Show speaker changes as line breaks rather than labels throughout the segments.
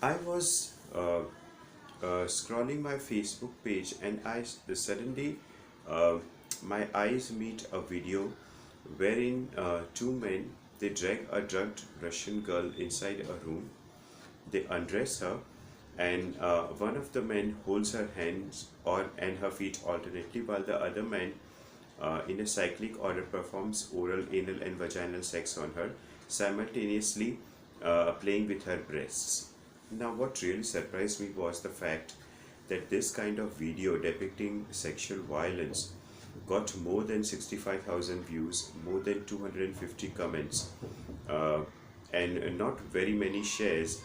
I was scrolling my Facebook page and suddenly uh, my eyes meet a video wherein two men they drag a drugged Russian girl inside a room. They undress her, and one of the men holds her hands or and her feet alternately, while the other man, in a cyclic order, performs oral, anal, and vaginal sex on her, simultaneously playing with her breasts. Now, what really surprised me was the fact that this kind of video depicting sexual violence got more than 65,000 views, more than 250 comments, uh, and not very many shares.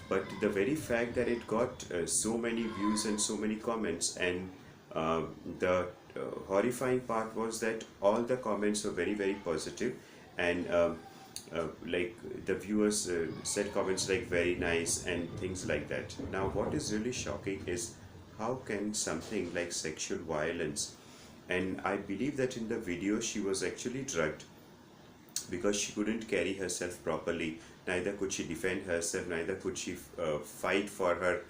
But the very fact that it got so many views and so many comments, and uh, the horrifying part was that all the comments were very, very positive, and like the viewers said comments like very nice and things like that. Now, what is really shocking is how can something like sexual violence, and I believe that in the video she was actually drugged because she couldn't carry herself properly. Neither could she defend herself, neither could she fight for her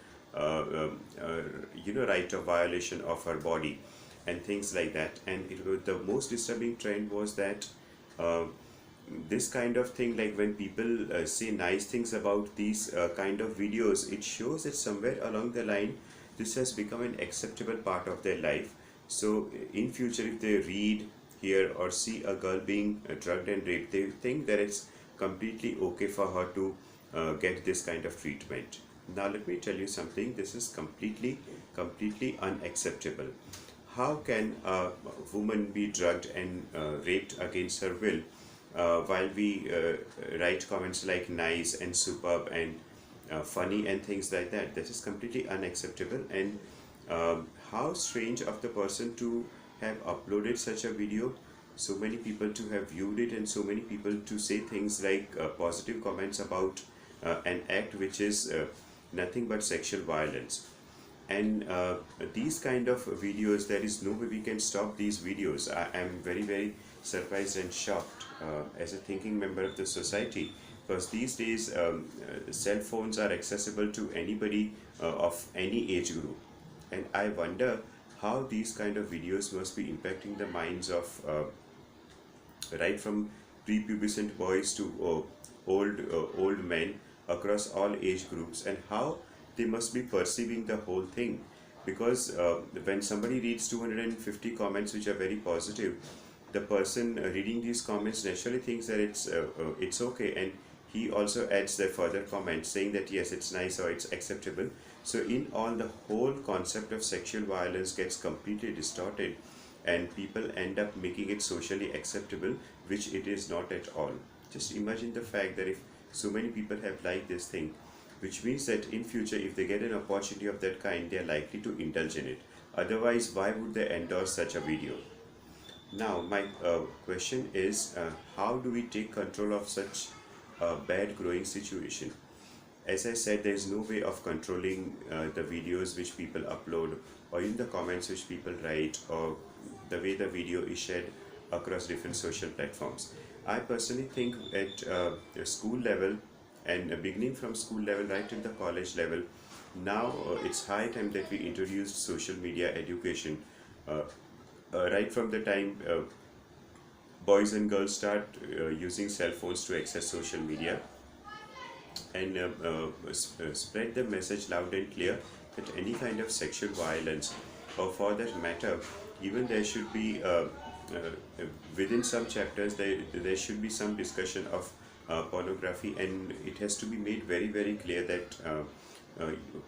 right of violation of her body and things like that. And the most disturbing trend was that uh, this kind of thing, like when people say nice things about these kind of videos, it shows that somewhere along the line this has become an acceptable part of their life. So in future, if they read, hear, or see a girl being drugged and raped, they think that it's completely okay for her to get this kind of treatment. Now let me tell you something, this is completely unacceptable. How can a woman be drugged and raped against her will, while we write comments like nice and superb and funny and things like that? This is completely unacceptable. And how strange of the person to have uploaded such a video, so many people to have viewed it, and so many people to say things like positive comments about an act which is nothing but sexual violence. And these kind of videos, there is no way we can stop these videos. I am very, very surprised and shocked as a thinking member of the society, because these days cell phones are accessible to anybody of any age group. And I wonder how these kind of videos must be impacting the minds of right from prepubescent boys to old men across all age groups, and how they must be perceiving the whole thing. Because when somebody reads 250 comments which are very positive, the person reading these comments naturally thinks that it's okay, and he also adds the further comments saying that yes, it's nice or it's acceptable. So in all, the whole concept of sexual violence gets completely distorted, and people end up making it socially acceptable, which it is not at all. Just imagine the fact that if so many people have liked this thing, which means that in future if they get an opportunity of that kind, they are likely to indulge in it. Otherwise, why would they endorse such a video? Now, my question is, how do we take control of such a bad growing situation? As I said, there is no way of controlling the videos which people upload, or in the comments which people write, or the way the video is shared across different social platforms. I personally think at the school level, and beginning from school level right till the college level, now it's high time that we introduced social media education. Uh, right from the time boys and girls start using cell phones to access social media, and spread the message loud and clear that any kind of sexual violence, or for that matter, even there should be within some chapters there should be some discussion of pornography, and it has to be made very, very clear that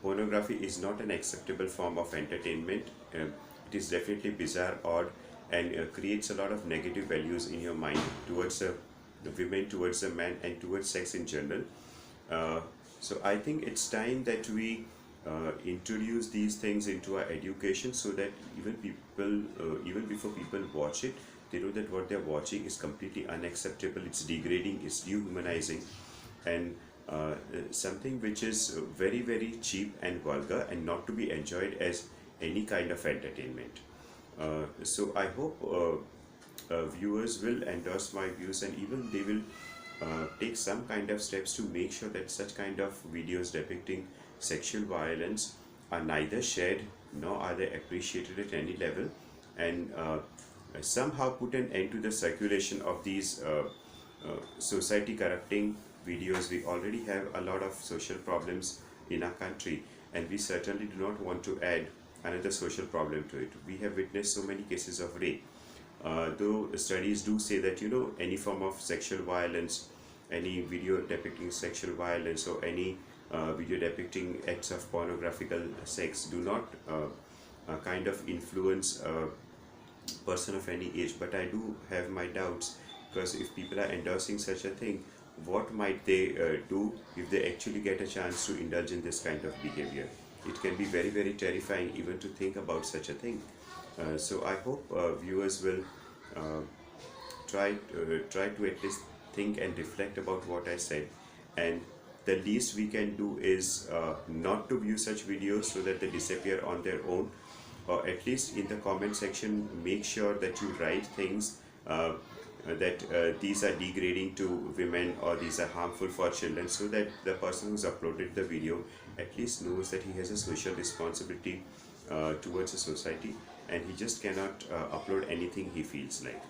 pornography is not an acceptable form of entertainment. It is definitely bizarre, odd, and creates a lot of negative values in your mind towards the women, towards the man, and towards sex in general. Uh, so I think it's time that we introduce these things into our education, so that even before people watch it, they know that what they're watching is completely unacceptable, it's degrading, it's dehumanizing, and something which is very, very cheap and vulgar, and not to be enjoyed as any kind of entertainment. So I hope viewers will endorse my views, and even they will take some kind of steps to make sure that such kind of videos depicting sexual violence are neither shared nor are they appreciated at any level, and somehow put an end to the circulation of these society corrupting videos. We already have a lot of social problems in our country, and we certainly do not want to add another social problem to it. We have witnessed so many cases of rape. Though studies do say that any form of sexual violence, any video depicting sexual violence, or any video depicting acts of pornographical sex do not kind of influence a person of any age. But I do have my doubts, because if people are endorsing such a thing, what might they do if they actually get a chance to indulge in this kind of behavior? It can be very, very terrifying even to think about such a thing. So I hope viewers will uh, try to at least think and reflect about what I said, and the least we can do is not to view such videos so that they disappear on their own, or at least in the comment section make sure that you write things that these are degrading to women or these are harmful for children, so that the person who's uploaded the video at least knows that he has a social responsibility towards a society, and he just cannot upload anything he feels like.